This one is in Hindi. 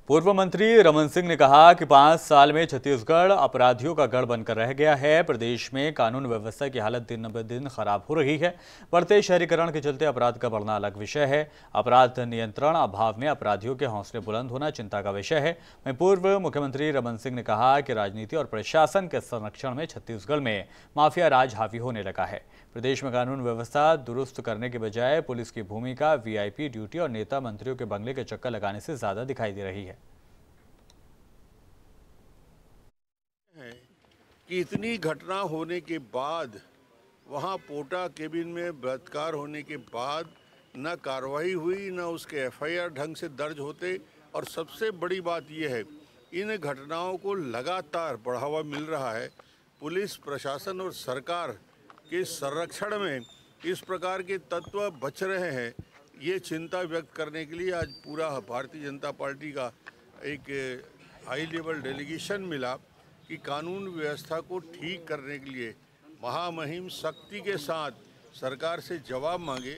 पूर्व मंत्री रमन सिंह ने कहा कि 5 साल में छत्तीसगढ़ अपराधियों का गढ़ बनकर रह गया है। प्रदेश में कानून व्यवस्था की हालत दिन ब दिन खराब हो रही है। बढ़ते शहरीकरण के चलते अपराध का बढ़ना अलग विषय है। अपराध नियंत्रण अभाव में अपराधियों के हौसले बुलंद होना चिंता का विषय है। वहीं पूर्व मुख्यमंत्री रमन सिंह ने कहा कि राजनीति और प्रशासन के संरक्षण में छत्तीसगढ़ में माफिया राज हावी होने लगा है। प्रदेश में कानून व्यवस्था दुरुस्त करने के बजाय पुलिस की भूमिका वीआईपी ड्यूटी और नेता मंत्रियों के बंगले के चक्कर लगाने से ज्यादा दिखाई दे रही है। कि इतनी घटना होने के बाद वहां पोटा केबिन में बलात्कार होने के बाद न कार्रवाई हुई, न उसके एफआईआर ढंग से दर्ज होते। और सबसे बड़ी बात यह है, इन घटनाओं को लगातार बढ़ावा मिल रहा है। पुलिस प्रशासन और सरकार के संरक्षण में इस प्रकार के तत्व बच रहे हैं, ये चिंता व्यक्त करने के लिए आज पूरा भारतीय जनता पार्टी का एक हाई लेवल डेलीगेशन मिला कि कानून व्यवस्था को ठीक करने के लिए महामहिम शक्ति के साथ सरकार से जवाब मांगे।